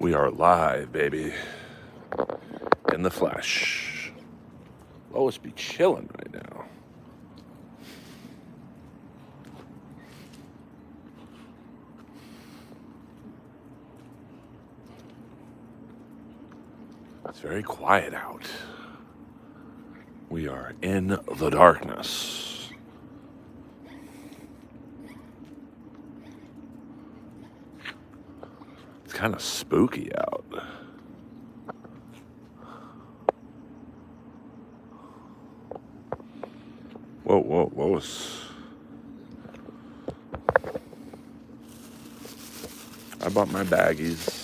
We are live, baby. In the flesh. Lois be chilling right now. It's very quiet out. We are in the darkness. It's kind of spooky out. Whoa, Lois. I bought my baggies.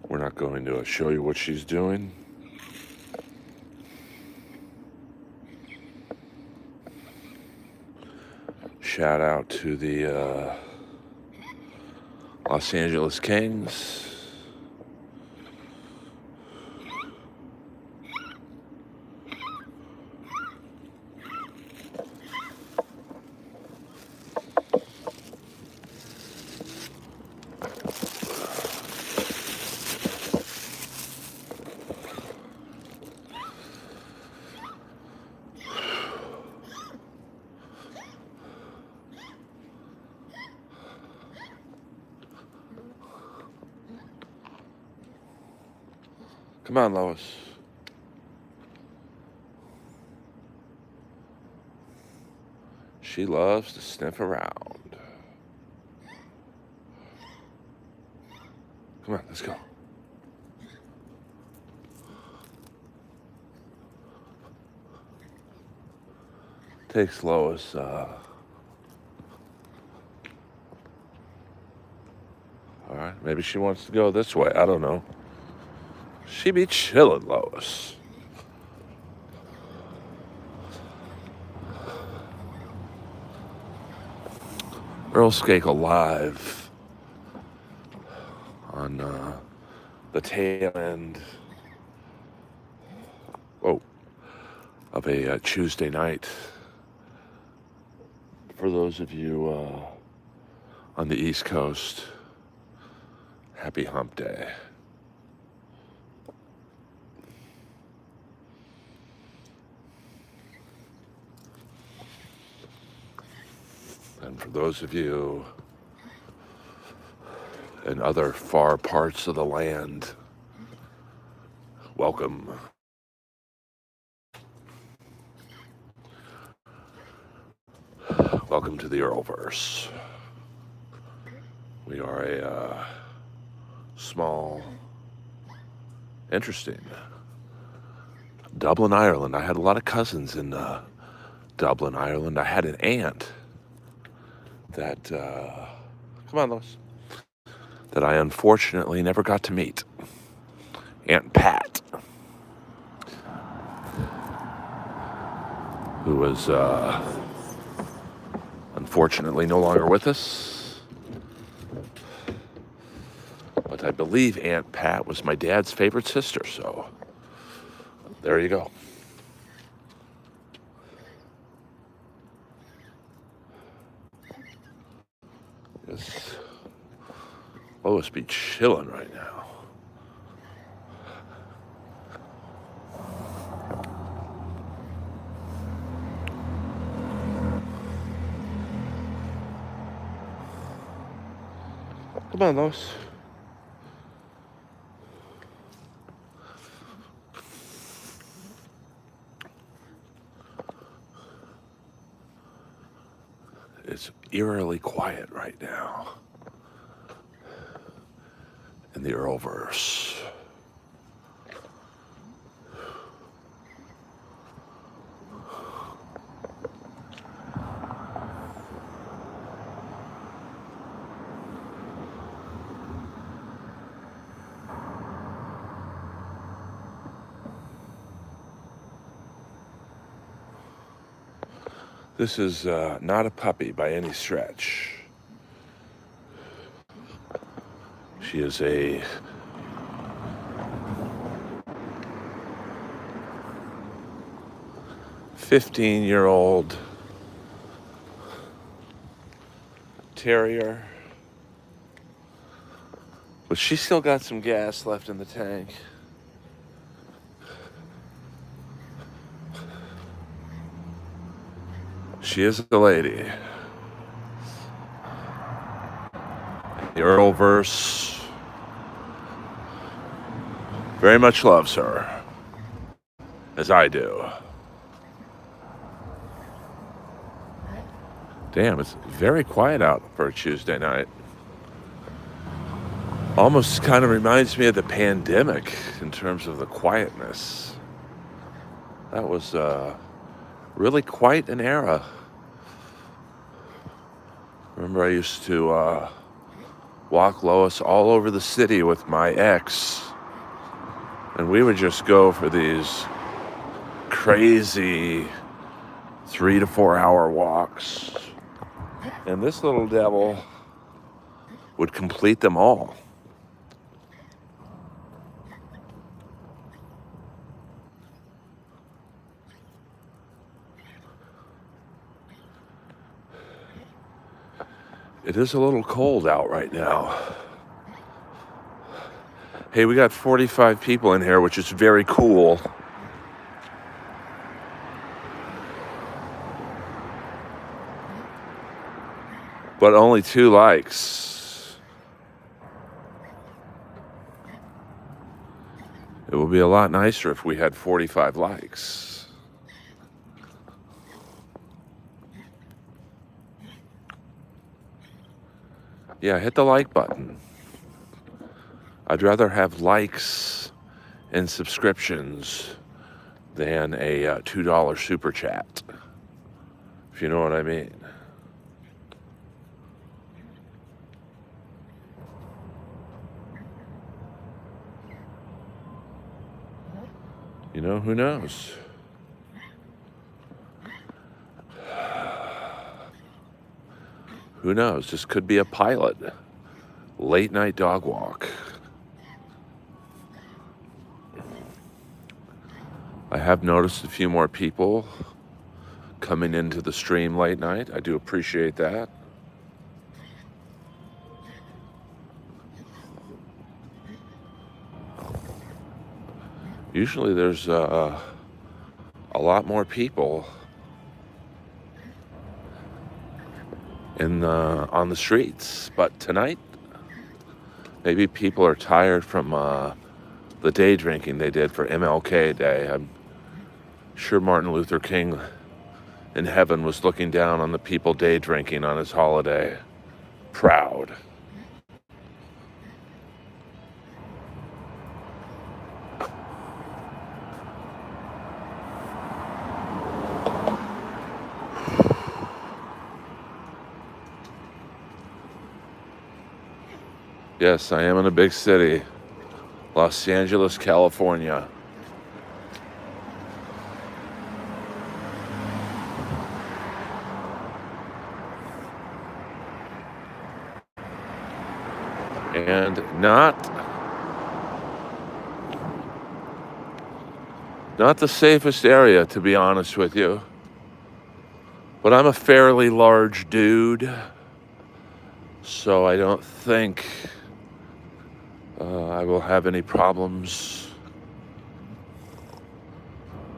We're not going to show you what she's doing. Shout out to the Los Angeles Kings. Come on, Lois. She loves to sniff around. Come on, let's go. Takes Lois, all right, maybe she wants to go this way. I don't know. She be chillin', Lois. Earl Skakel live on the tail end of a Tuesday night. For those of you on the East Coast, happy hump day. And for those of you in other far parts of the land, welcome. Welcome to the Earlverse. We are a small, interesting Dublin, Ireland. I had a lot of cousins in Dublin, Ireland. I had an aunt that, come on, Lois, that I unfortunately never got to meet. Aunt Pat, who was unfortunately no longer with us. But I believe Aunt Pat was my dad's favorite sister, so there you go. Yes. Lois be chilling right now. Come on, Lois. It's eerily quiet right now in the Earlverse. This is not a puppy by any stretch. She is a 15-year-old Terrier. But she's still got some gas left in the tank. She is a lady. The Earlverse very much loves her, as I do. Damn, it's very quiet out for a Tuesday night. Almost kind of reminds me of the pandemic in terms of the quietness. That was really quite an era. Remember, I used to walk Lois all over the city with my ex, and we would just go for these crazy 3 to 4 hour walks. And this little devil would complete them all. It is a little cold out right now. Hey, we got 45 people in here, which is very cool. But only 2 likes. It would be a lot nicer if we had 45 likes. Yeah, hit the like button. I'd rather have likes and subscriptions than a $2 super chat, if you know what I mean. You know, who knows? Who knows? This could be a pilot. Late night dog walk. I have noticed a few more people coming into the stream late night. I do appreciate that. Usually there's a lot more people on the streets, but tonight maybe people are tired from the day drinking they did for MLK Day. I'm sure Martin Luther King in heaven was looking down on the people day drinking on his holiday, proud. Yes, I am in a big city, Los Angeles, California. And not the safest area, to be honest with you. But I'm a fairly large dude, so I don't think I will have any problems.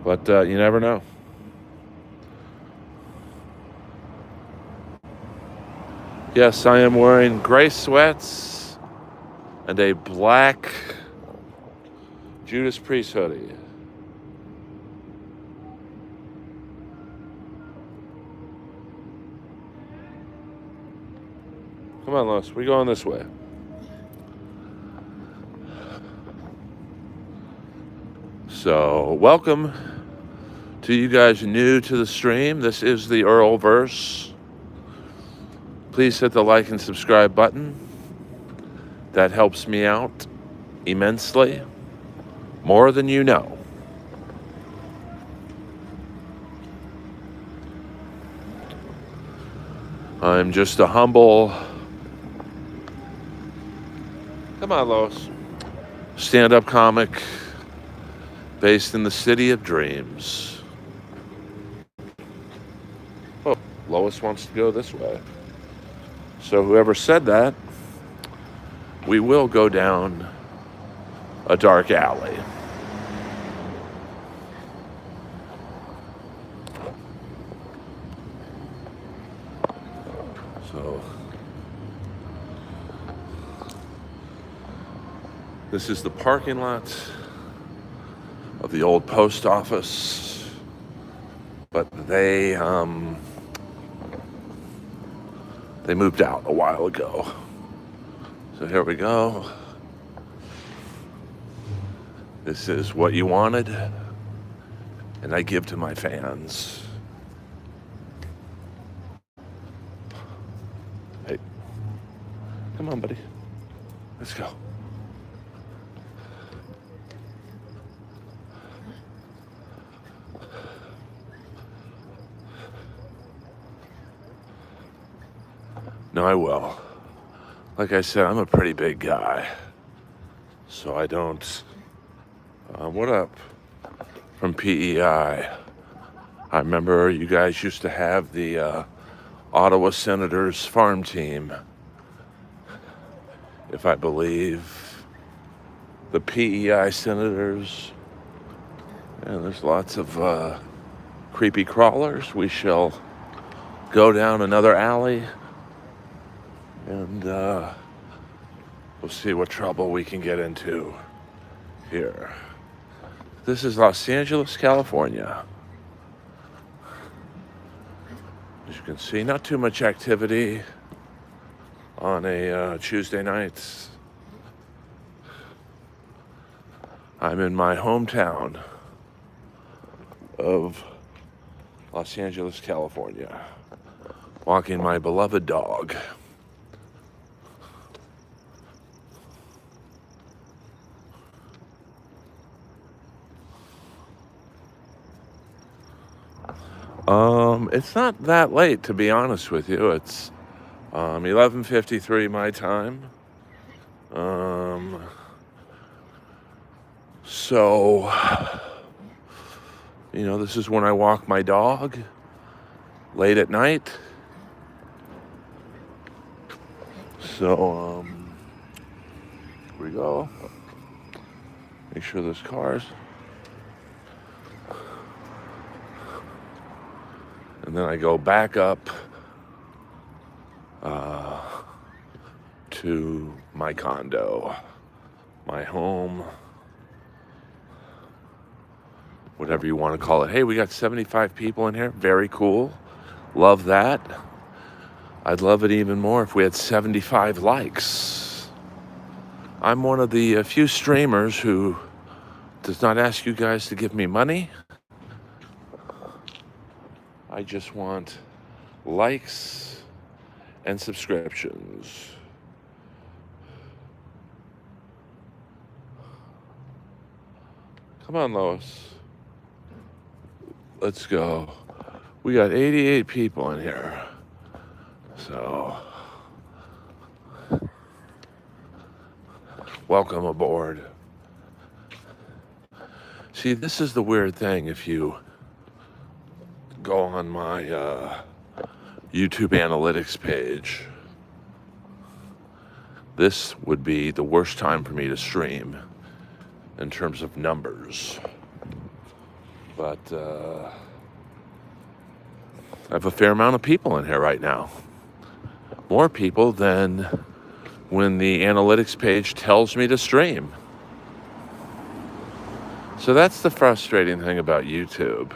But you never know. Yes, I am wearing gray sweats and a black Judas Priest hoodie. Come on, Lois, we're going this way. So, welcome to you guys new to the stream. This is the Earlverse. Please hit the like and subscribe button. That helps me out immensely, more than you know. I'm just a humble, come on, Lois, stand-up comic based in the city of dreams. Oh, Lois wants to go this way. So whoever said that, we will go down a dark alley. So this is the parking lot of the old post office, but they moved out a while ago. So here we go. This is what you wanted, and I give to my fans. Hey, come on, buddy. Let's go. No, I will. Like I said, I'm a pretty big guy, so I don't... what up from PEI? I remember you guys used to have the Ottawa Senators farm team. If I believe the PEI Senators. And there's lots of creepy crawlers. We shall go down another alley and we'll see what trouble we can get into here. This is Los Angeles, California. As you can see, not too much activity on a Tuesday night. I'm in my hometown of Los Angeles, California, walking my beloved dog. It's not that late, to be honest with you. It's 11:53 my time. So, you know, this is when I walk my dog late at night. So, here we go. Make sure there's cars. And then I go back up to my condo, my home, whatever you want to call it. Hey, we got 75 people in here. Very cool. Love that. I'd love it even more if we had 75 likes. I'm one of the few streamers who does not ask you guys to give me money. I just want likes and subscriptions. Come on, Lois. Let's go. We got 88 people in here. So, welcome aboard. See, this is the weird thing. If you go on my YouTube analytics page, this would be the worst time for me to stream in terms of numbers. But I have a fair amount of people in here right now. More people than when the analytics page tells me to stream. So that's the frustrating thing about YouTube.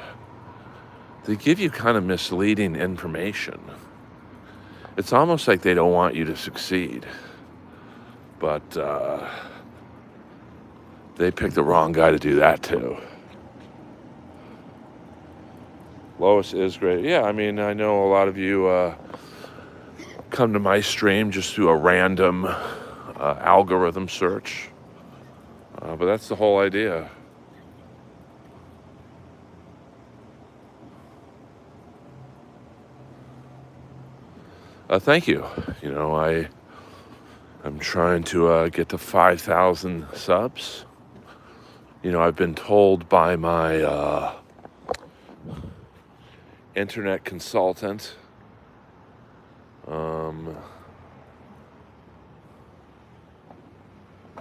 They give you kind of misleading information. It's almost like they don't want you to succeed. But they picked the wrong guy to do that to. Lois is great. Yeah, I mean, I know a lot of you come to my stream just through a random algorithm search. But that's the whole idea. Thank you. You know, I'm trying to get to 5,000 subs. You know, I've been told by my internet consultant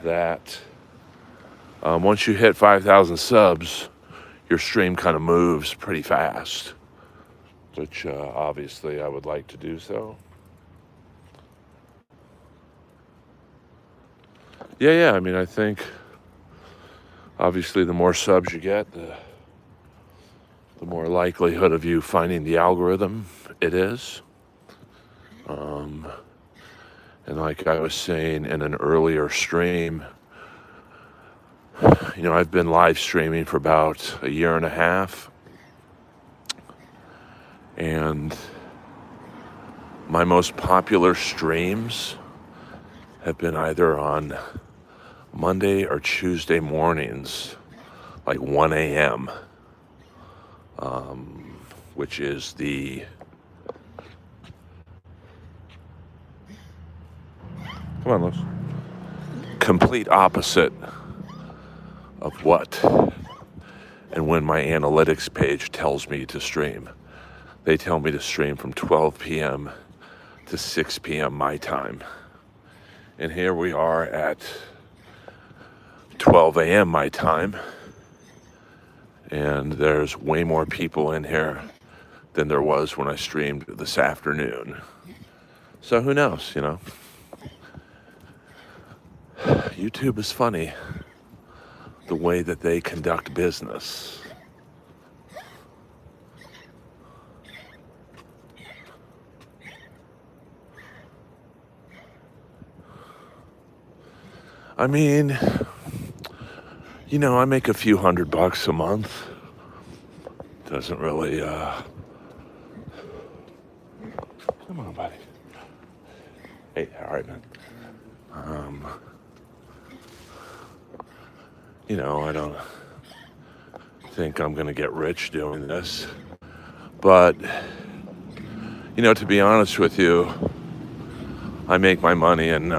that once you hit 5,000 subs, your stream kind of moves pretty fast, which obviously I would like to do so. Yeah, I mean, I think obviously the more subs you get, the more likelihood of you finding the algorithm it is. And like I was saying in an earlier stream, you know, I've been live streaming for about a year and a half, and my most popular streams have been either on Monday or Tuesday mornings, like 1 a.m., which is the, come on, Liz, complete opposite of what and when my analytics page tells me to stream. They tell me to stream from 12 p.m. to 6 p.m. my time. And here we are at 12 a.m. my time, and there's way more people in here than there was when I streamed this afternoon. So who knows, you know? YouTube is funny, the way that they conduct business. I mean, you know, I make a few $100 a month. Doesn't really, come on, buddy. Hey, all right, man. You know, I don't think I'm gonna get rich doing this. But, you know, to be honest with you, I make my money in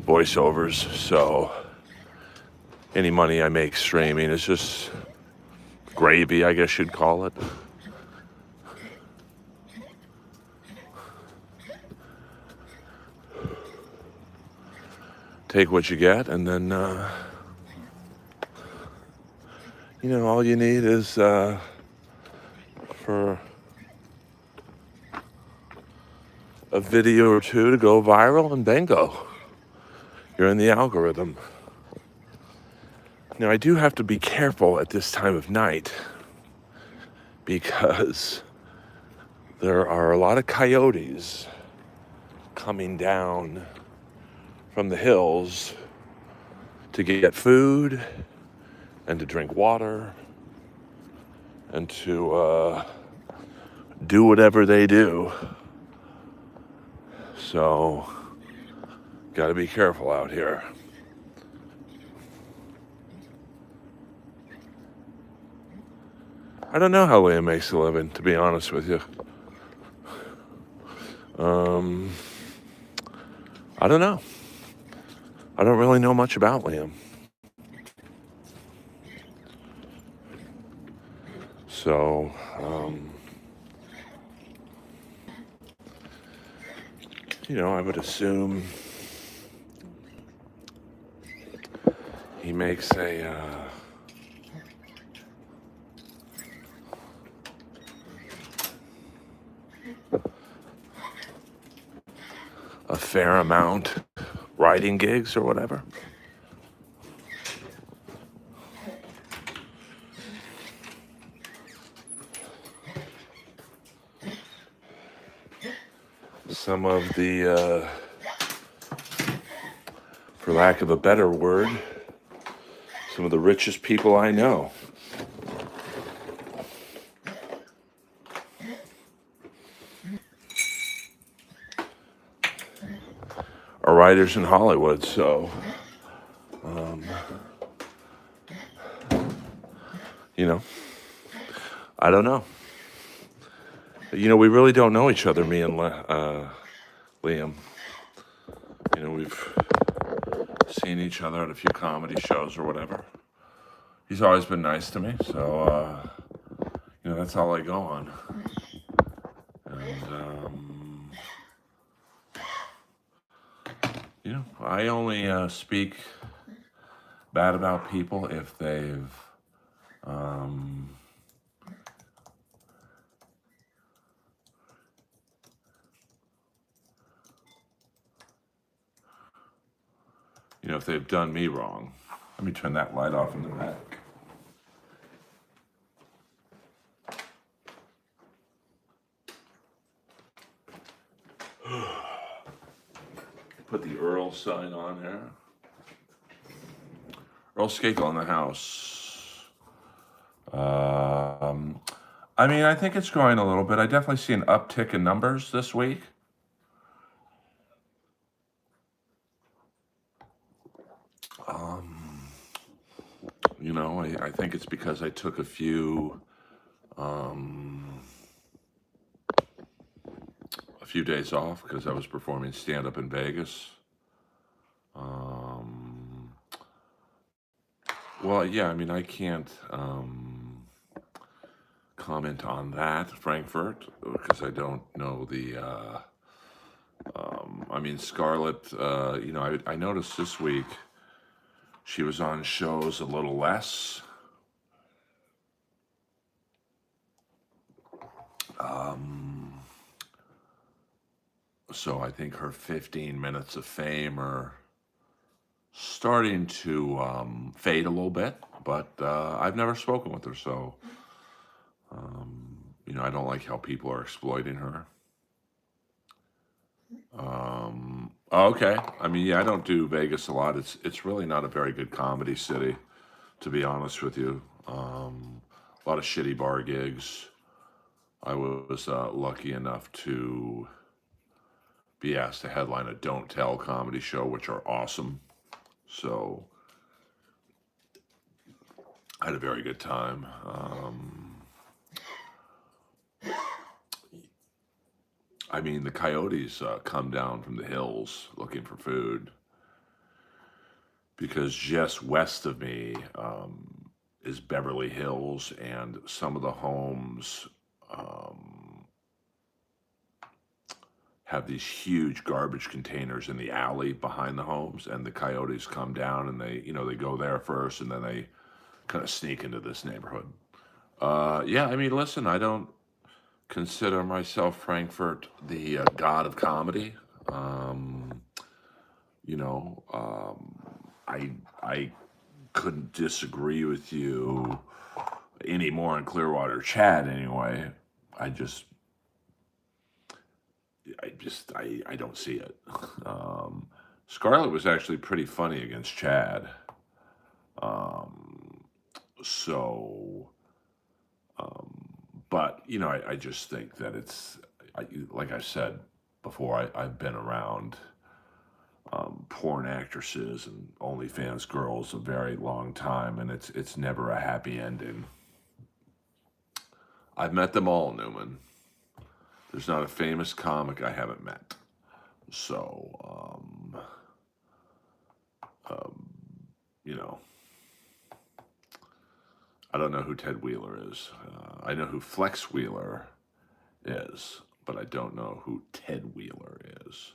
voiceovers, so any money I make streaming is just gravy, I guess you'd call it. Take what you get, and then, you know, all you need is for a video or two to go viral, and bingo, you're in the algorithm. Now, I do have to be careful at this time of night because there are a lot of coyotes coming down from the hills to get food and to drink water and to do whatever they do. So, gotta be careful out here. I don't know how Liam makes a living, to be honest with you. I don't know. I don't really know much about Liam. So, you know, I would assume he makes a fair amount writing gigs or whatever. Some of the, for lack of a better word, some of the richest people I know are writers in Hollywood, so, you know, I don't know. You know, we really don't know each other, me and Liam. You know, we've seen each other at a few comedy shows or whatever. He's always been nice to me, so, you know, that's all I go on. And, I only speak bad about people if they've, um, if they've done me wrong. Let me turn that light off in the back. Put the Earl sign on here. Earl Skakel in the house. I think it's growing a little bit. I definitely see an uptick in numbers this week. I think it's because I took a few days off because I was performing stand-up in Vegas. Well, yeah, I can't comment on that, Frankfurt, because I don't know the. Scarlett. I noticed this week she was on shows a little less. So I think her 15 minutes of fame are starting to fade a little bit, but I've never spoken with her, so I don't like how people are exploiting her. Okay. I don't do Vegas a lot. It's really not a very good comedy city, to be honest with you. A lot of shitty bar gigs. I was lucky enough to be asked to headline a Don't Tell comedy show, which are awesome. So I had a very good time. The coyotes come down from the hills looking for food because just west of me is Beverly Hills, and some of the homes have these huge garbage containers in the alley behind the homes, and the coyotes come down and they go there first, and then they kind of sneak into this neighborhood. Listen, I don't consider myself, Frankfurt, the god of comedy. I couldn't disagree with you any more in Clearwater Chat anyway. I don't see it. Scarlett was actually pretty funny against Chad. But I just think that like I said before, I've been around porn actresses and OnlyFans girls a very long time, and it's never a happy ending. I've met them all, Newman. There's not a famous comic I haven't met. So, I don't know who Ted Wheeler is. I know who Flex Wheeler is, but I don't know who Ted Wheeler is.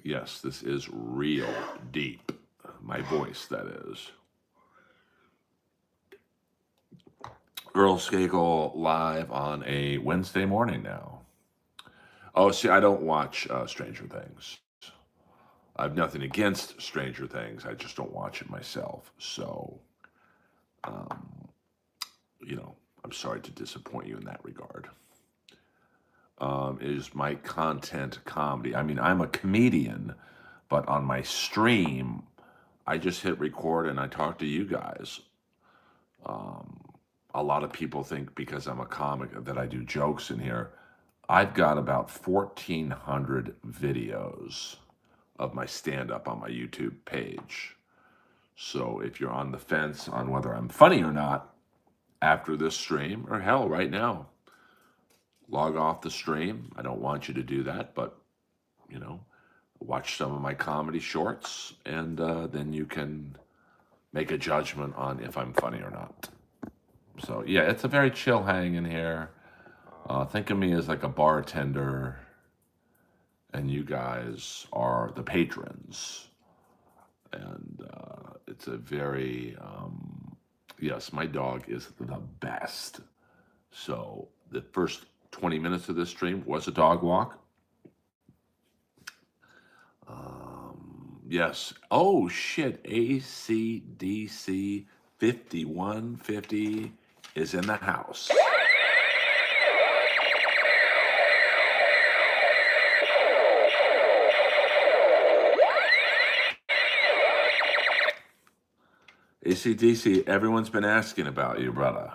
Yes, this is real deep. My voice, that is. Earl Skakel live on a Wednesday morning now. Oh, see, I don't watch Stranger Things. I have nothing against Stranger Things. I just don't watch it myself. So, I'm sorry to disappoint you in that regard. Is my content comedy? I'm a comedian, but on my stream, I just hit record and I talk to you guys. A lot of people think because I'm a comic that I do jokes in here. I've got about 1,400 videos of my stand-up on my YouTube page. So if you're on the fence on whether I'm funny or not after this stream, or hell, right now, log off the stream. I don't want you to do that, but, watch some of my comedy shorts, and then you can make a judgment on if I'm funny or not. So, yeah, it's a very chill hang in here. Think of me as like a bartender and you guys are the patrons. And it's a very, yes, my dog is the best. So the first 20 minutes of this stream was a dog walk. Yes. Oh, shit. ACDC 5150 is in the house. ACDC, everyone's been asking about you, brother.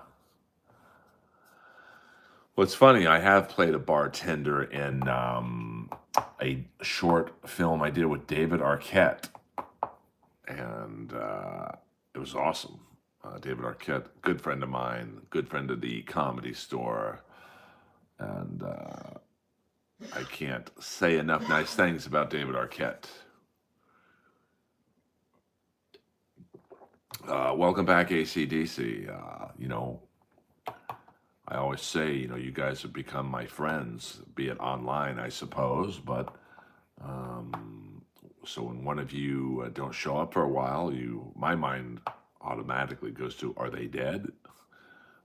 What's funny, I have played a bartender in a short film I did with David Arquette, and it was awesome. David Arquette, good friend of mine, good friend of the Comedy Store, and I can't say enough nice things about David Arquette. Welcome back, ACDC. I always say, you guys have become my friends, be it online, I suppose, but so when one of you don't show up for a while, my mind automatically goes to, are they dead?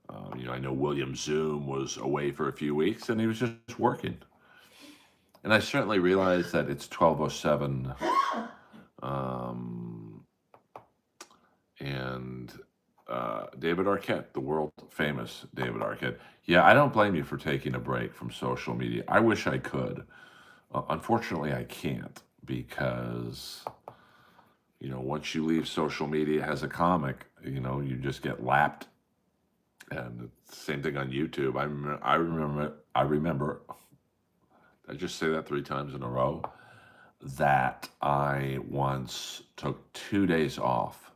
I know William Zoom was away for a few weeks and he was just working. And I certainly realize that it's 12:07, and David Arquette, the world famous David Arquette. Yeah, I don't blame you for taking a break from social media. I wish I could. Unfortunately, I can't because, once you leave social media as a comic, you just get lapped. And it's the same thing on YouTube. I remember, I just say that 3 times in a row, that I once took 2 days off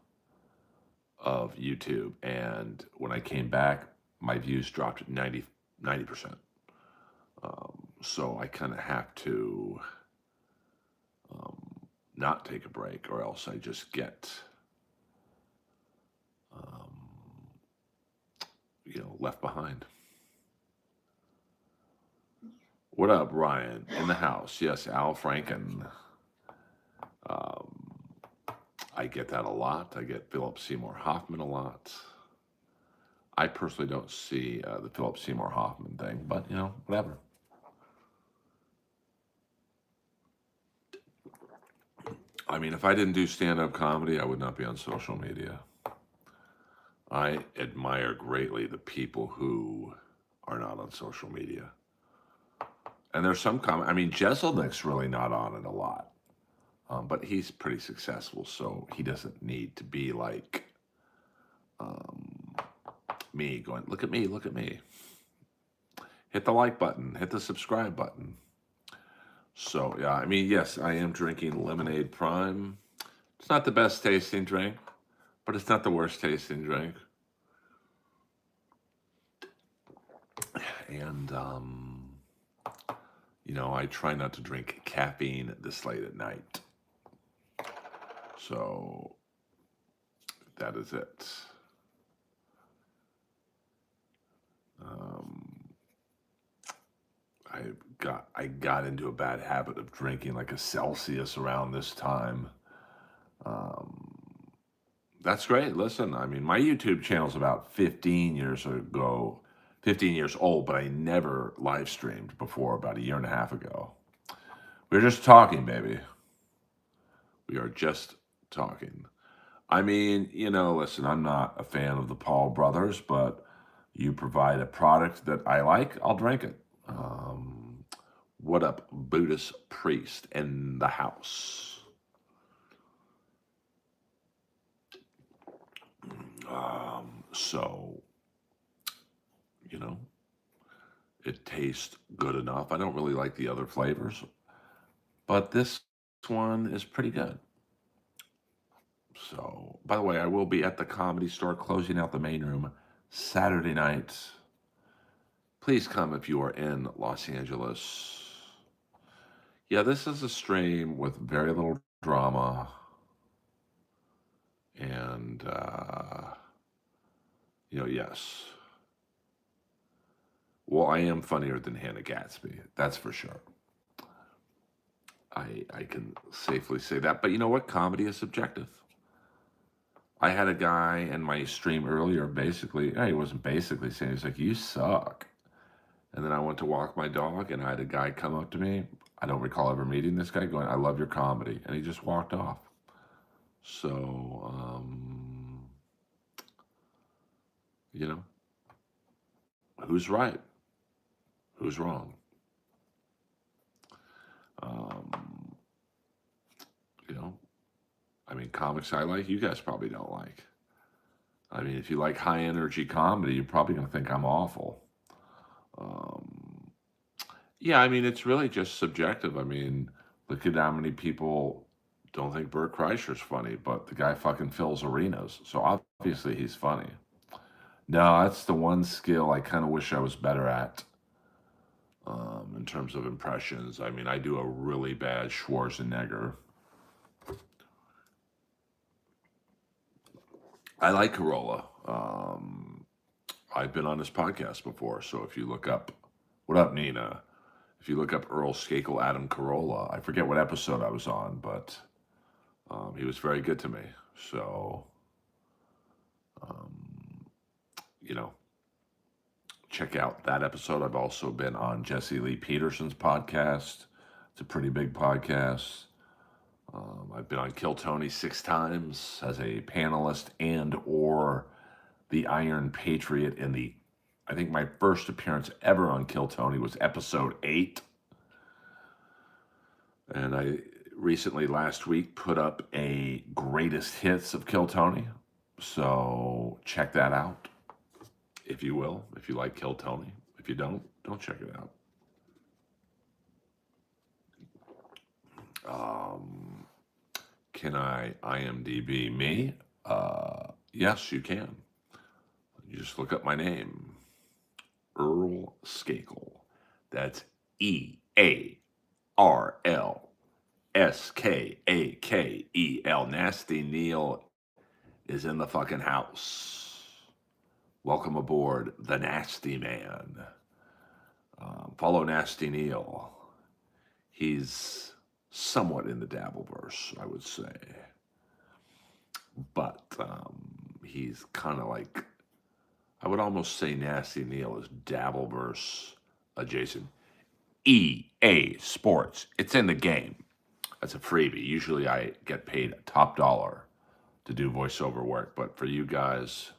of YouTube, and when I came back, my views dropped 90%. So I kind of have to not take a break, or else I just get, left behind. What up, Ryan? In the house. Yes, Al Franken. I get that a lot. I get Philip Seymour Hoffman a lot. I personally don't see the Philip Seymour Hoffman thing, but, whatever. I mean, if I didn't do stand-up comedy, I would not be on social media. I admire greatly the people who are not on social media. And there's some Jeselnik's really not on it a lot. But he's pretty successful, so he doesn't need to be like me going, look at me, look at me. Hit the like button, hit the subscribe button. So, yeah, yes, I am drinking Lemonade Prime. It's not the best tasting drink, but it's not the worst tasting drink. And, I try not to drink caffeine this late at night. So, that is it. I got into a bad habit of drinking like a Celsius around this time. That's great. Listen, my YouTube channel's about 15 years old, but I never live streamed before about a year and a half ago. We were just talking, baby. We are just talking. Listen, I'm not a fan of the Paul brothers, but you provide a product that I like, I'll drink it. What up, Buddhist priest in the house? So, it tastes good enough. I don't really like the other flavors, but this one is pretty good. So, by the way, I will be at the Comedy Store closing out the main room Saturday night. Please come if you are in Los Angeles. Yeah, this is a stream with very little drama. And, yes. Well, I am funnier than Hannah Gatsby. That's for sure. I can safely say that. But you know what? Comedy is subjective. I had a guy in my stream earlier, basically, he wasn't basically saying, he's like, you suck. And then I went to walk my dog, and I had a guy come up to me. I don't recall ever meeting this guy, going, I love your comedy. And he just walked off. So, you know, who's right? Who's wrong? Um, you know, I mean, comics I like, you guys probably don't like. I mean, if you like high energy comedy, you're probably going to think I'm awful. Um, yeah, I mean, it's really just subjective. I mean, look at how many people don't think Bert Kreischer's funny, but the guy fucking fills arenas. So obviously he's funny. No, that's the one skill I kind of wish I was better at in terms of impressions. I mean, I do a really bad Schwarzenegger. I like Corolla. I've been on his podcast before, so if you look up, what up, Nina? If you look up Earl Skakel, Adam Carolla, I forget what episode I was on, but he was very good to me. So, um, you know, check out that episode. I've also been on Jesse Lee Peterson's podcast. It's a pretty big podcast. I've been on Kill Tony 6 times as a panelist and or the Iron Patriot in the, I think my first appearance ever on Kill Tony was episode 8. And I recently, last week, put up a greatest hits of Kill Tony. So check that out, if you will, if you like Kill Tony. If you don't check it out. Can I IMDb me? Yes, you can. You just look up my name, Earl Skakel. That's EARLSKAKEL. Nasty Neil is in the fucking house. Welcome aboard, the Nasty Man. Follow Nasty Neil. He's somewhat in the Dabbleverse, I would say. But he's kind of like, I would almost say Nasty Neil is Dabbleverse adjacent. EA Sports. It's in the game. That's a freebie. Usually I get paid top dollar to do voiceover work, but for you guys,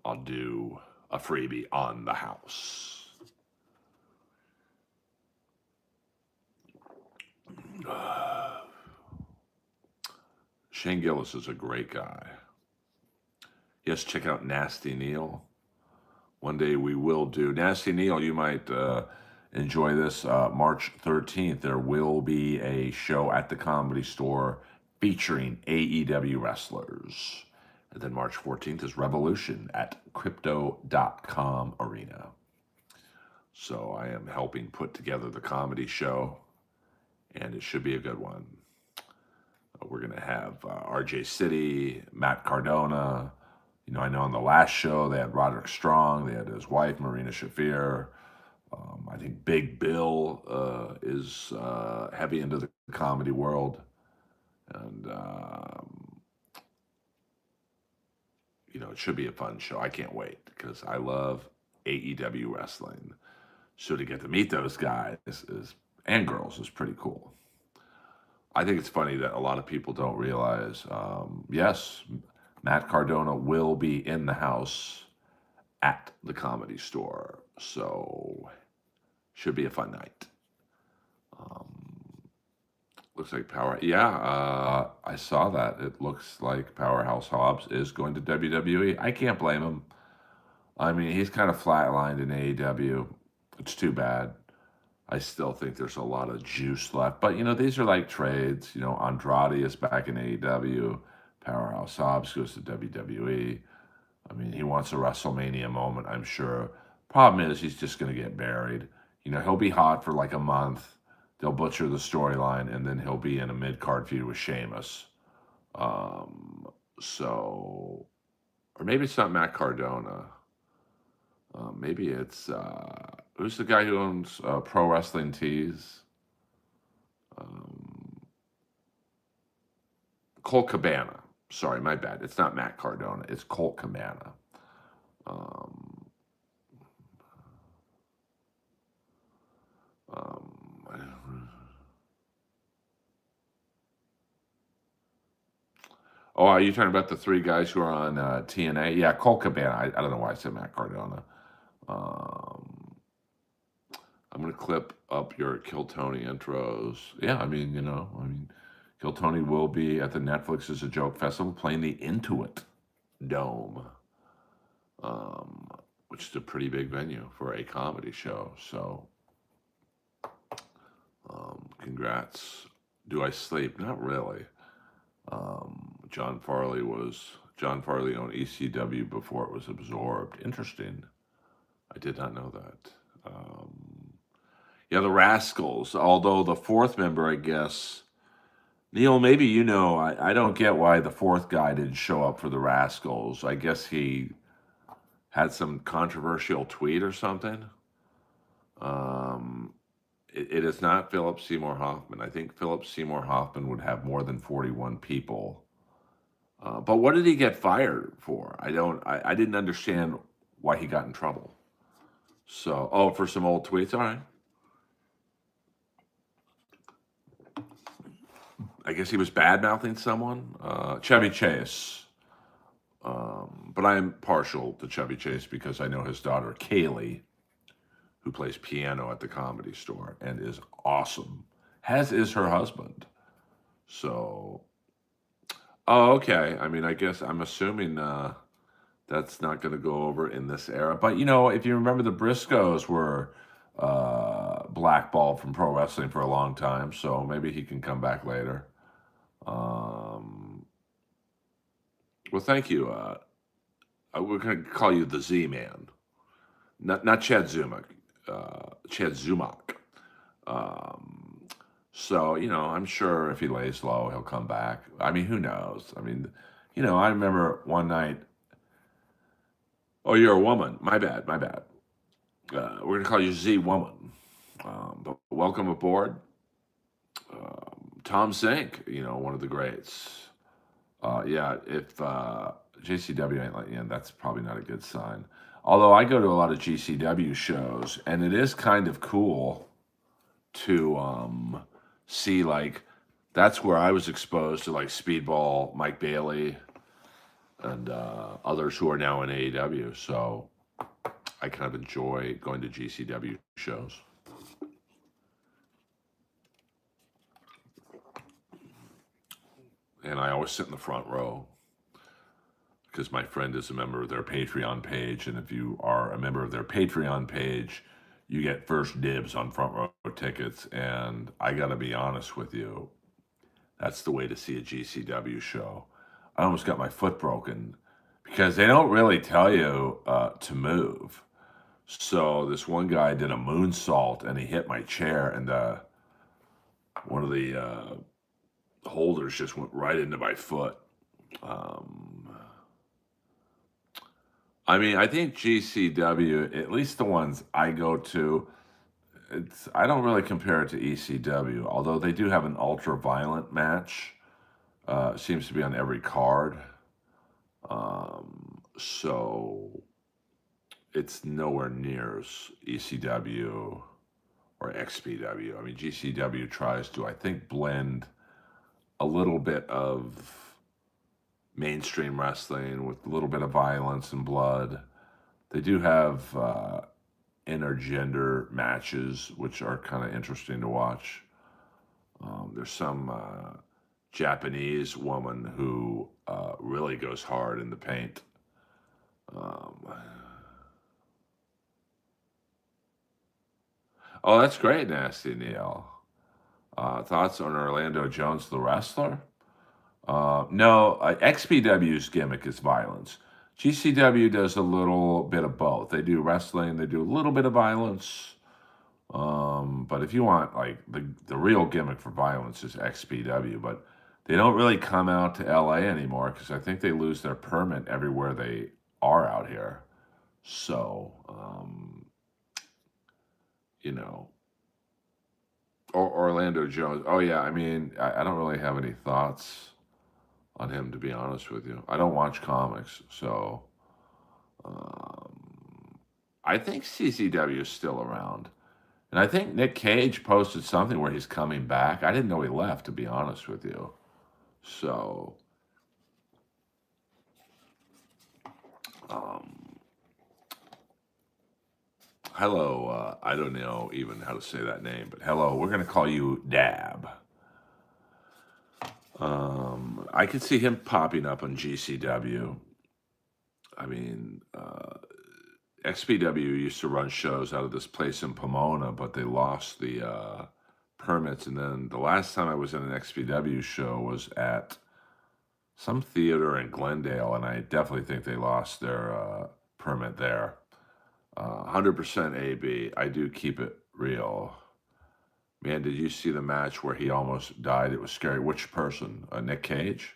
I'll do a freebie on the house. Shane Gillis is a great guy. Yes, check out Nasty Neil. One day we will do Nasty Neil. You might enjoy this. March 13th, there will be a show at the Comedy Store featuring AEW wrestlers. And then March 14th is Revolution at Crypto.com Arena. So I am helping put together the comedy show, and it should be a good one. We're going to have RJ City, Matt Cardona. You know, I know on the last show they had Roderick Strong, they had his wife, Marina Shafir. I think Big Bill is heavy into the comedy world. And, you know, it should be a fun show. I can't wait because I love AEW wrestling. So to get to meet those guys and girls is pretty cool. I think it's funny that a lot of people don't realize, yes, Matt Cardona will be in the house at the Comedy Store. So should be a fun night. Looks like I saw that. It looks like Powerhouse Hobbs is going to WWE. I can't blame him. I mean, he's kind of flatlined in AEW. It's too bad. I still think there's a lot of juice left. But, you know, these are like trades. You know, Andrade is back in AEW. Powerhouse Hobbs goes to WWE. I mean, he wants a WrestleMania moment, I'm sure. Problem is, he's just going to get buried. You know, he'll be hot for like a month. They'll butcher the storyline, and then he'll be in a mid-card feud with Sheamus. So, or maybe it's not Matt Cardona. Maybe it's Who's the guy who owns Pro Wrestling Tees? Um, Colt Cabana. Sorry, my bad. It's not Matt Cardona. It's Colt Cabana. Um, um, oh, are you talking about the three guys who are on TNA? Yeah, Colt Cabana. I don't know why I said Matt Cardona. Um, I'm going to clip up your Kill Tony intros. Yeah, I mean, Kill Tony will be at the Netflix is a Joke Festival playing the Intuit Dome, um, which is a pretty big venue for a comedy show. So, congrats. Do I sleep? Not really. John Farley owned ECW before it was absorbed. Interesting. I did not know that. Yeah, the Rascals. Although the fourth member, I guess, Neil, maybe you know, I don't get why the fourth guy didn't show up for the Rascals. I guess he had some controversial tweet or something. Um, it is not Philip Seymour Hoffman. I think Philip Seymour Hoffman would have more than 41 people. But what did he get fired for? I didn't understand why he got in trouble. So, oh, for some old tweets. All right. I guess he was bad mouthing someone. Chevy Chase. But I'm partial to Chevy Chase because I know his daughter, Kaylee, who plays piano at the Comedy Store and is awesome, as is her husband. So, oh, okay. I mean, I guess I'm assuming that's not going to go over in this era. But, if you remember, the Briscoes were blackballed from pro wrestling for a long time. So maybe he can come back later. Well, thank you. We're going to call you the Z Man, not Chad Zumock. Chad Zumock. So I'm sure if he lays low, he'll come back. I mean, who knows? I mean, I remember one night. Oh, you're a woman. My bad. My bad. We're gonna call you Z Woman. But welcome aboard, Tom Zink. One of the greats. Yeah, if JCW ain't letting you in, that's probably not a good sign. Although I go to a lot of GCW shows, and it is kind of cool to see, like, that's where I was exposed to, like, Speedball, Mike Bailey, and others who are now in AEW. So I kind of enjoy going to GCW shows. And I always sit in the front row because my friend is a member of their Patreon page. And if you are a member of their Patreon page, you get first dibs on front row tickets. And I got to be honest with you, that's the way to see a GCW show. I almost got my foot broken because they don't really tell you to move. So this one guy did a moonsault and he hit my chair, and one of the holders just went right into my foot. I mean, I think GCW, at least the ones I go to, I don't really compare it to ECW, although they do have an ultra violent match. Seems to be on every card. So it's nowhere near ECW or XPW. I mean, GCW tries to, I think, blend a little bit of mainstream wrestling with a little bit of violence and blood. They do have intergender matches, which are kind of interesting to watch. There's some Japanese woman who really goes hard in the paint. Oh, that's great, Nasty Neil. Thoughts on Orlando Jones, the wrestler? No, XPW's gimmick is violence. GCW does a little bit of both. They do wrestling, they do a little bit of violence. But if you want, like, the real gimmick for violence is XPW, but they don't really come out to LA anymore because I think they lose their permit everywhere they are out here. So, you know, or Orlando Jones. Oh yeah, I mean, I don't really have any thoughts on him, to be honest with you. I don't watch comics, so um, I think CCW is still around. And I think Nick Cage posted something where he's coming back. I didn't know he left, to be honest with you. So, um, hello. I don't know even how to say that name, but hello. We're going to call you Dab. I could see him popping up on GCW. I mean, XPW used to run shows out of this place in Pomona, but they lost the permits. And then the last time I was in an XPW show was at some theater in Glendale, and I definitely think they lost their permit there. 100% AB. I do keep it real. Man, did you see the match where he almost died? It was scary. Which person? Nick Cage?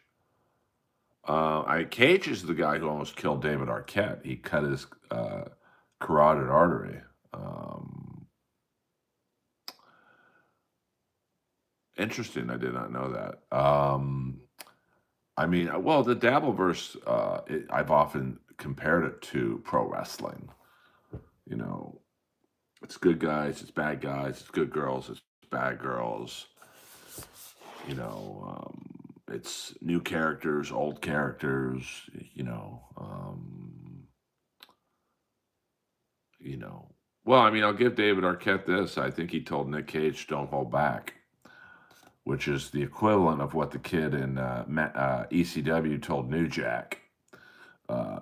Cage is the guy who almost killed David Arquette. He cut his carotid artery. Interesting. I did not know that. I mean, well, the Dabbleverse, I've often compared it to pro wrestling. You know, it's good guys, it's bad guys, it's good girls, it's bad girls. You know, it's new characters, old characters. You know, you know. Well, I mean, I'll give David Arquette this. I think he told Nick Cage, "Don't hold back," which is the equivalent of what the kid in ECW told New Jack.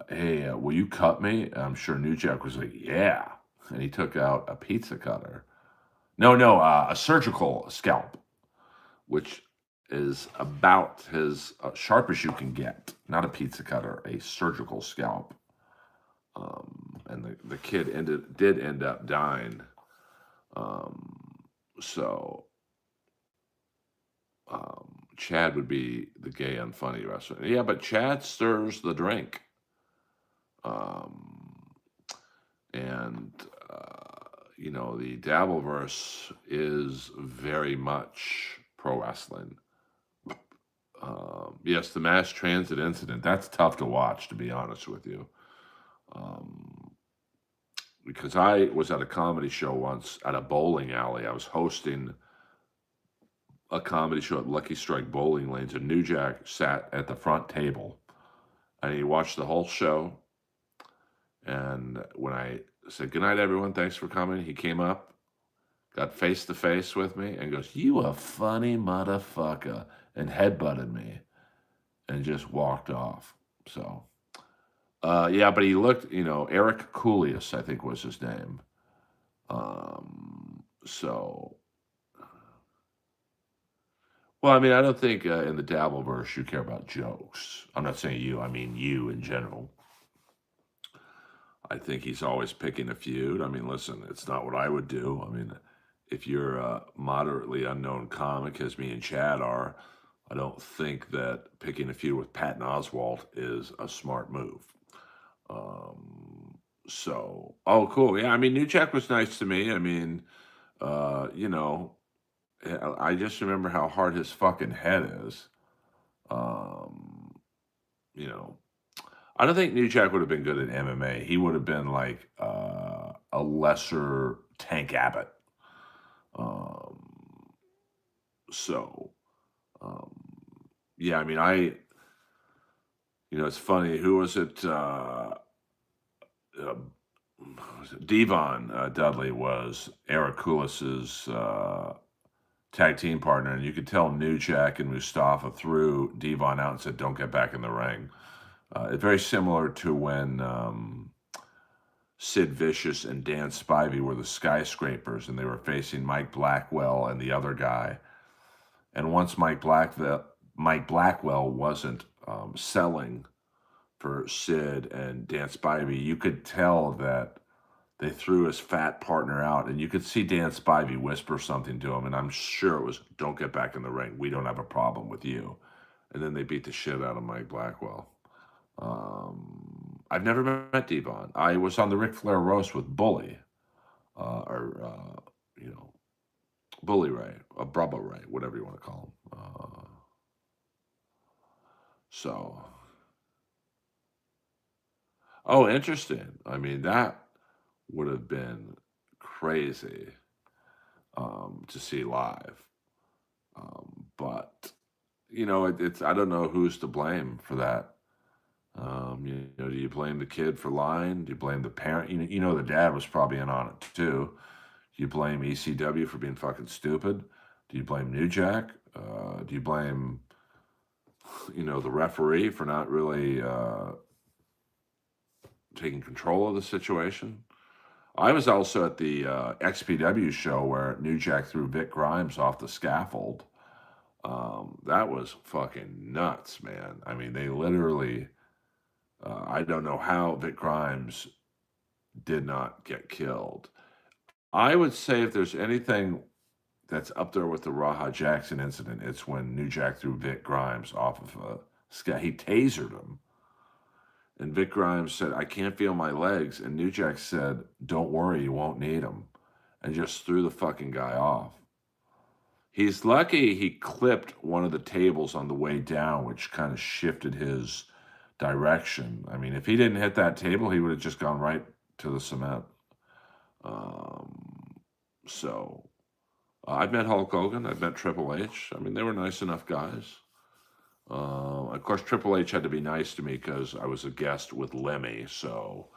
Hey, will you cut me? I'm sure New Jack was like, yeah. And he took out a pizza cutter. No, a surgical scalp, which is about as sharp as you can get. Not a pizza cutter, a surgical scalp. And the kid did end up dying. So Chad would be the gay unfunny wrestler. Yeah, but Chad stirs the drink. And you know, the Dabbleverse is very much pro wrestling. Yes, the mass transit incident, that's tough to watch, to be honest with you. Because I was at a comedy show once at a bowling alley. I was hosting a comedy show at Lucky Strike Bowling Lanes, and New Jack sat at the front table, and he watched the whole show. And when I said, "Good night, everyone, thanks for coming," he came up, got face to face with me, and goes, "You a funny motherfucker," and headbutted me and just walked off. So, yeah, but he looked, you know, Eric Coolius, I think was his name. So, well, I mean, I don't think in the Dabbleverse you care about jokes. I'm not saying you, I mean you in general. I think he's always picking a feud. I mean, listen, it's not what I would do. I mean, if you're a moderately unknown comic, as me and Chad are, I don't think that picking a feud with Patton Oswalt is a smart move. So, oh, cool. Yeah, I mean, New Jack was nice to me. I mean, you know, I just remember how hard his fucking head is. You know, I don't think New Jack would have been good at MMA. He would have been like a lesser Tank Abbott. Um, so, um, yeah, I mean, you know, it's funny. Who was it? Devon Dudley was Eric Coulis's tag team partner, and you could tell New Jack and Mustafa threw Devon out and said, "Don't get back in the ring." It's very similar to when Sid Vicious and Dan Spivey were the skyscrapers, and they were facing Mike Blackwell and the other guy. And once Mike Blackwell wasn't selling for Sid and Dan Spivey, you could tell that they threw his fat partner out, and you could see Dan Spivey whisper something to him, and I'm sure it was, "Don't get back in the ring. We don't have a problem with you." And then they beat the shit out of Mike Blackwell. I've never met Devon. I was on the Ric Flair roast with Bully, or you know, Bully Ray, Brubba Ray, whatever you want to call him. So, oh, interesting. I mean, that would have been crazy to see live. But it's I don't know who's to blame for that. Do you blame the kid for lying? Do you blame the parent? The dad was probably in on it too. Do you blame ECW for being fucking stupid? Do you blame New Jack? Do you blame, the referee for not really taking control of the situation? I was also at the XPW show where New Jack threw Vic Grimes off the scaffold. That was fucking nuts, man. I mean, they literally, I don't know how Vic Grimes did not get killed. I would say if there's anything that's up there with the Raha Jackson incident, it's when New Jack threw Vic Grimes off of he tasered him. And Vic Grimes said, I can't feel my legs. And New Jack said, don't worry, you won't need them. And just threw the fucking guy off. He's lucky he clipped one of the tables on the way down, which kind of shifted his direction. I mean, if he didn't hit that table, he would have just gone right to the cement. I've met Hulk Hogan. I've met Triple H. I mean, they were nice enough guys. Of course, Triple H had to be nice to me because I was a guest with Lemmy. So,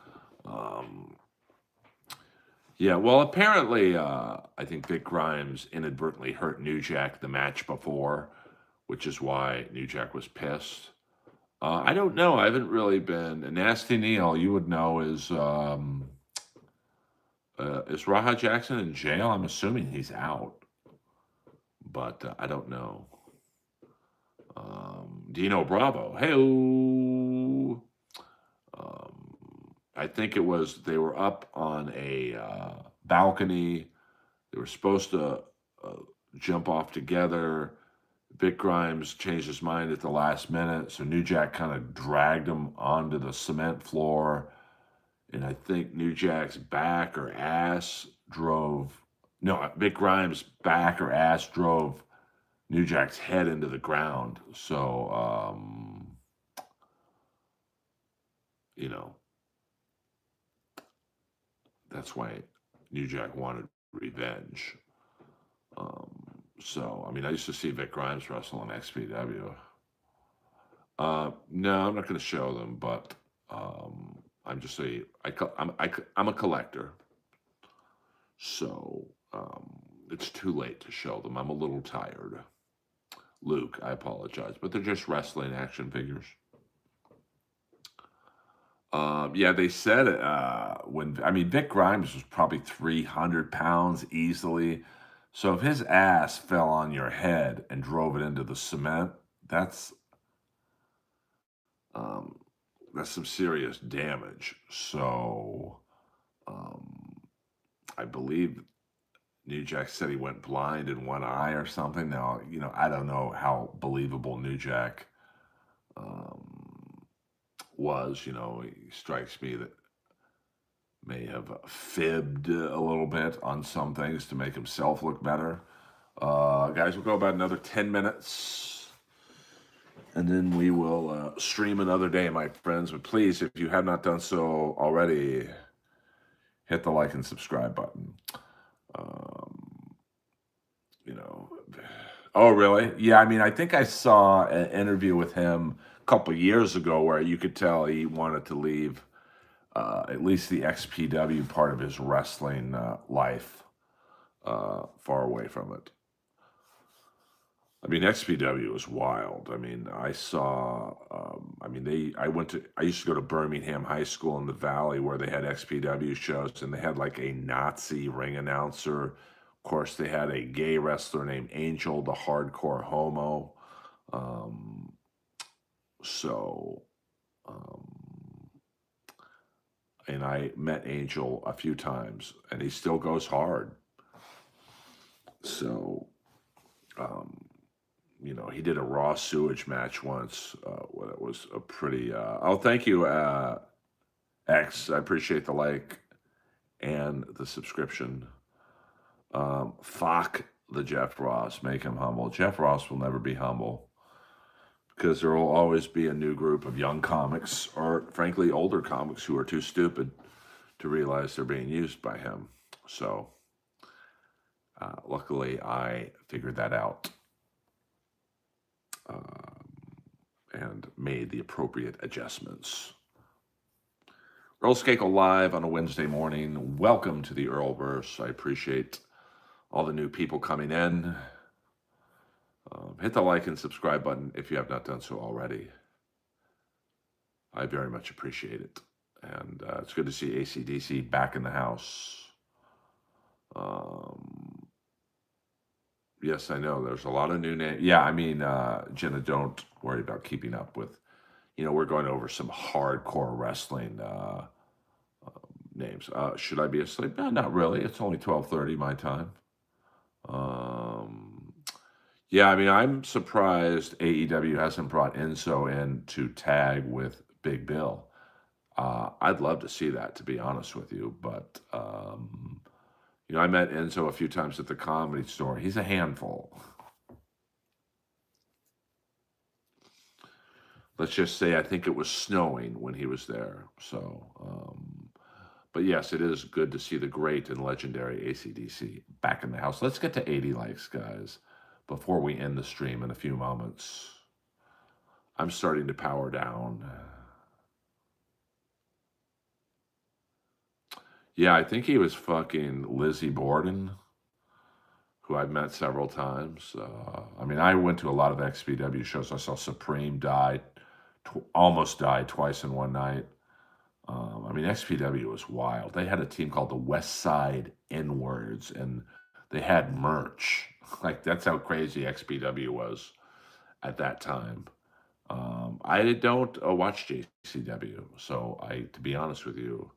yeah. Well, apparently, I think Vic Grimes inadvertently hurt New Jack the match before, which is why New Jack was pissed. I don't know. I haven't really been. Nasty Neil, you would know, is Raha Jackson in jail? I'm assuming he's out, but I don't know. Dino Bravo, hey, I think it was they were up on a balcony. They were supposed to jump off together. Vic Grimes changed his mind at the last minute, so New Jack kind of dragged him onto the cement floor. And I think New Jack's back or ass drove. No, Vic Grimes' back or ass drove New Jack's head into the ground. So, that's why New Jack wanted revenge. I mean, I used to see Vic Grimes wrestle on XPW. No, I'm not going to show them, but I'm just I'm a collector. So it's too late to show them. I'm a little tired. Luke, I apologize, but they're just wrestling action figures. Yeah, they said Vic Grimes was probably 300 pounds easily. So if his ass fell on your head and drove it into the cement, that's some serious damage. So I believe New Jack said he went blind in one eye or something. Now, I don't know how believable New Jack was. He strikes me that may have fibbed a little bit on some things to make himself look better. Guys, we'll go about another 10 minutes. And then we will stream another day, my friends. But please, if you have not done so already, hit the like and subscribe button. Oh, really? Yeah, I mean, I think I saw an interview with him a couple years ago where you could tell he wanted to leave at least the XPW part of his wrestling life far away from it. I mean, XPW was wild. I mean, I used to go to Birmingham High School in the Valley where they had XPW shows, and they had like a Nazi ring announcer. Of course, they had a gay wrestler named Angel, the hardcore homo. And I met Angel a few times, and he still goes hard. So, he did a raw sewage match once. It was a pretty. Thank you, X. I appreciate the like and the subscription. Fuck the Jeff Ross. Make him humble. Jeff Ross will never be humble because there will always be a new group of young comics or, frankly, older comics who are too stupid to realize they're being used by him. So, luckily, I figured that out and made the appropriate adjustments. Earl Skakel live on a Wednesday morning. Welcome to the Earlverse. I appreciate all the new people coming in. Hit the like and subscribe button if you have not done so already. I very much appreciate it. And it's good to see AC/DC back in the house. Yes, I know. There's a lot of new names. Yeah, I mean, Jenna, don't worry about keeping up with. We're going over some hardcore wrestling names. Should I be asleep? No, not really. It's only 12:30 my time. Yeah, I mean, I'm surprised AEW hasn't brought Enzo in to tag with Big Bill. I'd love to see that, to be honest with you. But, I met Enzo a few times at the Comedy Store. He's a handful. Let's just say I think it was snowing when he was there. So, but yes, it is good to see the great and legendary AC/DC back in the house. Let's get to 80 likes, guys, before we end the stream in a few moments. I'm starting to power down. Yeah, I think he was fucking Lizzie Borden, who I've met several times. I mean, I went to a lot of XPW shows. I saw Supreme almost died twice in one night. I mean, XPW was wild. They had a team called the West Side N-Words, and they had merch. Like, that's how crazy XPW was at that time. I don't watch JCW, so to be honest with you,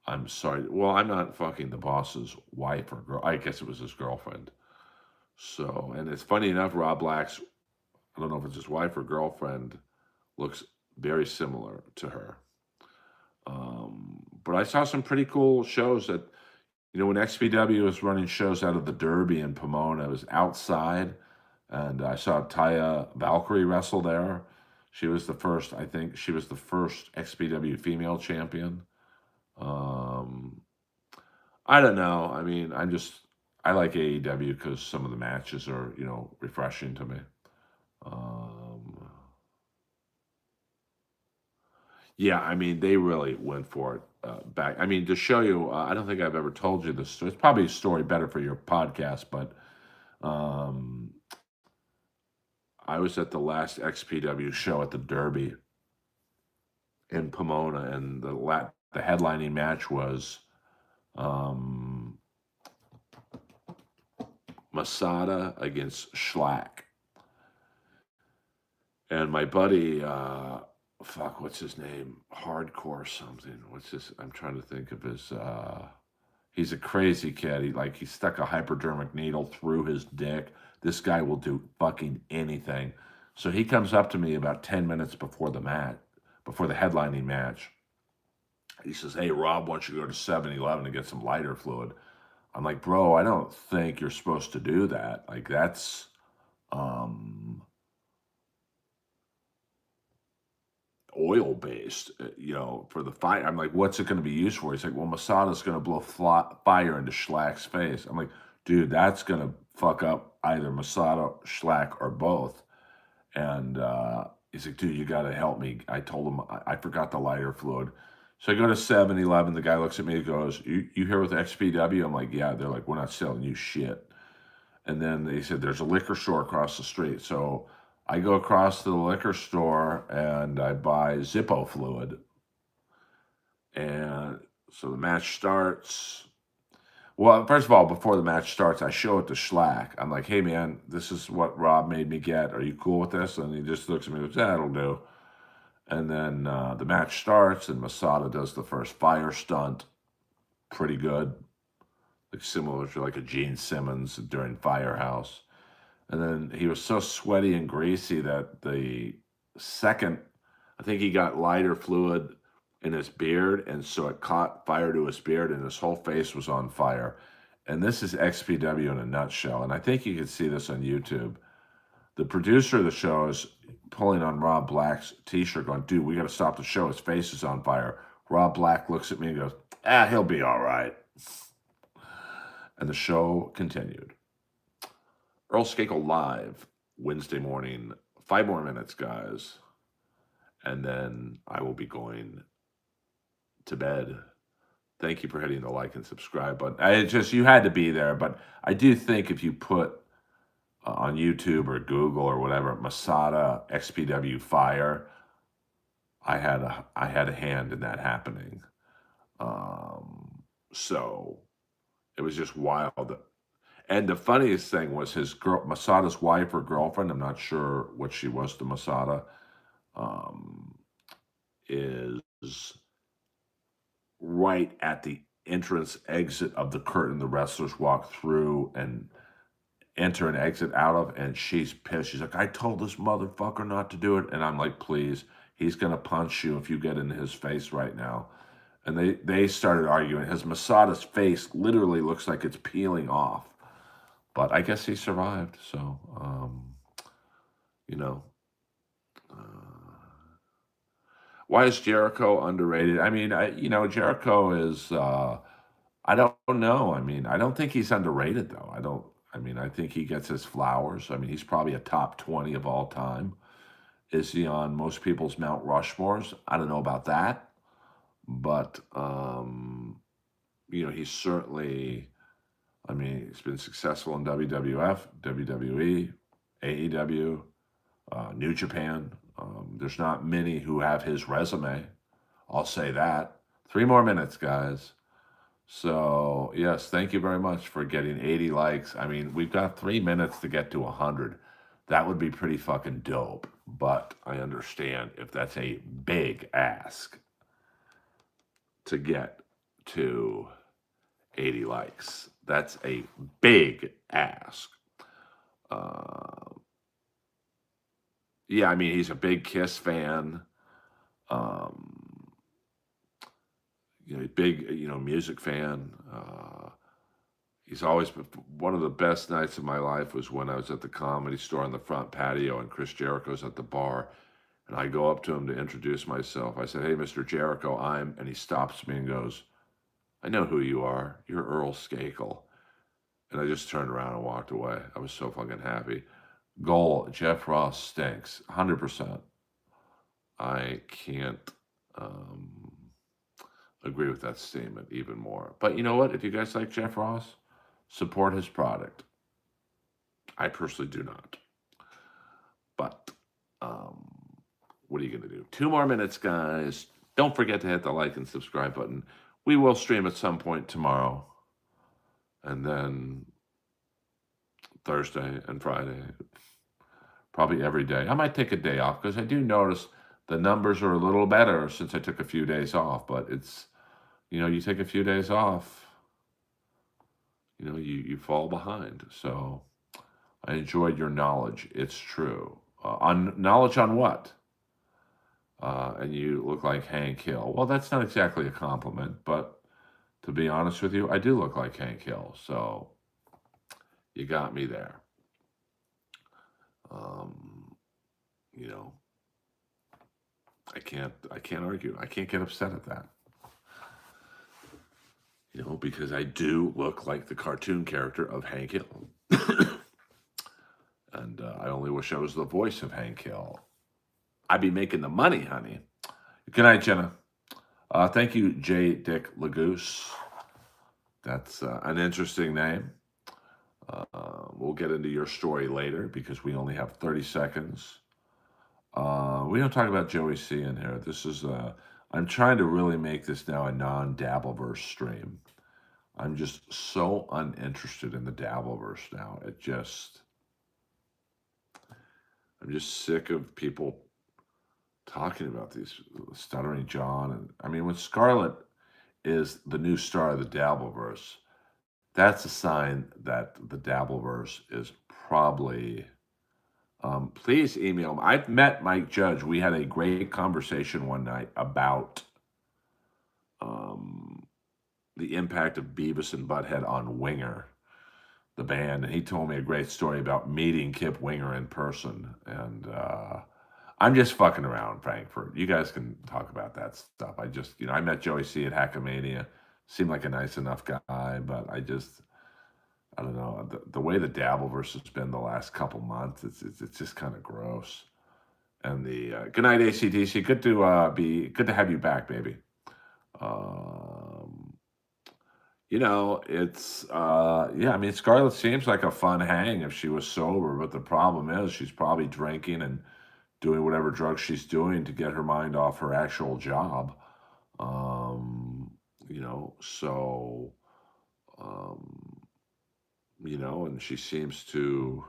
I'm sorry. Well, I'm not fucking the boss's wife or girl. I guess it was his girlfriend. So, and it's funny enough, Rob Black's, I don't know if it's his wife or girlfriend, looks very similar to her. But I saw some pretty cool shows that, when XPW was running shows out of the Derby in Pomona, it was outside, and I saw Taya Valkyrie wrestle there. She was the first, I think, XPW female champion. I don't know. I mean, I like AEW because some of the matches are, refreshing to me. Yeah, I mean, they really went for it back. I mean, to show you, I don't think I've ever told you this. It's probably a story better for your podcast, but I was at the last XPW show at the Derby in Pomona, and the headlining match was Masada against Schlack. And my buddy, what's his name? Hardcore something. I'm trying to think of his, he's a crazy kid. He stuck a hypodermic needle through his dick. This guy will do fucking anything. So he comes up to me about 10 minutes before the headlining match. He says, "Hey, Rob, why don't you go to 7-Eleven and get some lighter fluid?" I'm like, "Bro, I don't think you're supposed to do that. Like, that's, oil-based, for the fire." I'm like, "What's it going to be used for?" He's like, "Well, Masada's going to blow fire into Schlack's face." I'm like, "Dude, that's going to fuck up either Masada, Schlack, or both." And he's like, "Dude, you got to help me." I told him I forgot the lighter fluid. So I go to 7-Eleven. The guy looks at me and goes, you here with XPW? I'm like, "Yeah." They're like, "We're not selling you shit." And then they said, "There's a liquor store across the street." So I go across to the liquor store and I buy Zippo fluid. And so the match starts. Well, first of all, before the match starts, I show it to Schlack. I'm like, "Hey, man, this is what Rob made me get. Are you cool with this?" And he just looks at me and goes, "That'll do." And then the match starts, and Masada does the first fire stunt. Pretty good. Like similar to like a Gene Simmons during Firehouse. And then he was so sweaty and greasy that the second, I think he got lighter fluid in his beard, and so it caught fire to his beard, and his whole face was on fire. And this is XPW in a nutshell. And I think you can see this on YouTube. The producer of the show is pulling on Rob Black's t-shirt going, dude, we got to stop the show. His face is on fire. Rob Black looks at me and goes, he'll be all right. And the show continued. Earl Skakel live Wednesday morning. 5 more minutes, guys. And then I will be going to bed. Thank you for hitting the like and subscribe button. You had to be there. But I do think if you put on YouTube or Google or whatever, Masada XPW Fire, I had a hand in that happening. So it was just wild. And the funniest thing was Masada's wife or girlfriend, I'm not sure what she was to Masada, is right at the entrance exit of the curtain the wrestlers walk through and enter and exit out of, and she's pissed. She's like, I told this motherfucker not to do it. And I'm like, please, he's going to punch you if you get into his face right now. And they started arguing. His Masada's face literally looks like it's peeling off. But I guess he survived. So, why is Jericho underrated? I mean, Jericho is, I don't know. I mean, I don't think he's underrated, though. I think he gets his flowers. I mean, he's probably a top 20 of all time. Is he on most people's Mount Rushmores? I don't know about that. But, he's certainly, he's been successful in WWF, WWE, AEW, New Japan. There's not many who have his resume. I'll say that. 3 more minutes, guys. So, yes, thank you very much for getting 80 likes. I mean, we've got 3 minutes to get to 100. That would be pretty fucking dope. But I understand if that's a big ask to get to 80 likes. That's a big ask. Yeah, I mean, he's a big Kiss fan. Big, music fan. He's always been one of the best nights of my life was when I was at the Comedy Store on the front patio and Chris Jericho's at the bar. And I go up to him to introduce myself. I said, hey, Mr. Jericho, and he stops me and goes, I know who you are. You're Earl Skakel. And I just turned around and walked away. I was so fucking happy. Goal, Jeff Ross stinks. 100%. I can't agree with that statement even more. But you know what? If you guys like Jeff Ross, support his product. I personally do not. But what are you going to do? 2 more minutes, guys. Don't forget to hit the like and subscribe button. We will stream at some point tomorrow. And then Thursday and Friday. Probably every day. I might take a day off because I do notice the numbers are a little better since I took a few days off. But it's, you take a few days off, you fall behind. So I enjoyed your knowledge. It's true. On knowledge on what? And you look like Hank Hill. Well, that's not exactly a compliment, but to be honest with you, I do look like Hank Hill. So you got me there. I can't argue. I can't get upset at that. Because I do look like the cartoon character of Hank Hill. And I only wish I was the voice of Hank Hill. I'd be making the money, honey. Good night, Jenna. Thank you, J. Dick Lagoose. That's an interesting name. We'll get into your story later because we only have 30 seconds. We don't talk about Joey C in here. This is, I'm trying to really make this now a non-Dabbleverse stream. I'm just so uninterested in the Dabbleverse now. I'm just sick of people talking about these Stuttering John. And when Scarlett is the new star of the Dabbleverse, that's a sign that the Dabbleverse is probably... please email him. I've met Mike Judge. We had a great conversation one night about the impact of Beavis and Butthead on Winger, the band, and he told me a great story about meeting Kip Winger in person. And I'm just fucking around, Frankfurt. You guys can talk about that stuff. I just, I met Joey C at Hackamania. Seemed like a nice enough guy, but I don't know. The way the Dabbleverse has been the last couple months, it's just kind of gross. And the good night, ACDC. Good to have you back, baby. Um, it's yeah. I mean, Scarlett seems like a fun hang if she was sober, but the problem is she's probably drinking and doing whatever drugs she's doing to get her mind off her actual job. Um, so um, and she seems to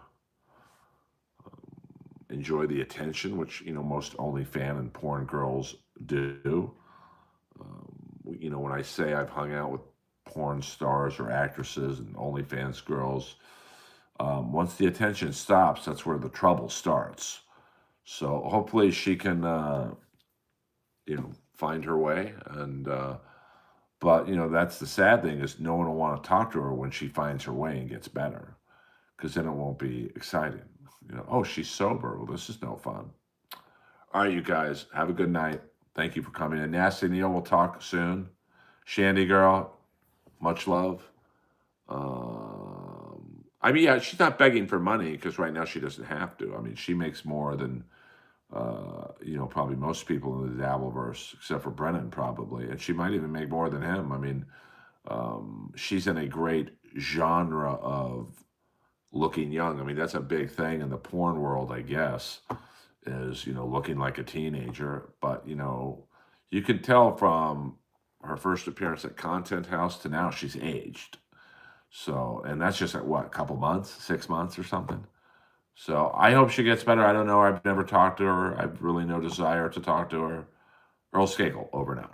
enjoy the attention, which most OnlyFan and porn girls do. When I say I've hung out with porn stars or actresses and OnlyFans girls, once the attention stops, that's where the trouble starts. So hopefully she can, find her way. And but that's the sad thing is no one will want to talk to her when she finds her way and gets better, because then it won't be exciting. Oh, she's sober. Well, this is no fun. All right, you guys, have a good night. Thank you for coming in. Nasty Neil, we'll talk soon. Shandy girl, much love. I mean, yeah, she's not begging for money because right now she doesn't have to. I mean, she makes more than probably most people in the Dabbleverse, except for Brennan, probably, and she might even make more than him. I mean, she's in a great genre of looking young. I mean, that's a big thing in the porn world, I guess, is, looking like a teenager. But, you can tell from her first appearance at Content House to now she's aged. So, and that's just at what, a couple months, 6 months or something. So I hope she gets better. I don't know. I've never talked to her. I've really no desire to talk to her. Earl Skakel, over and out.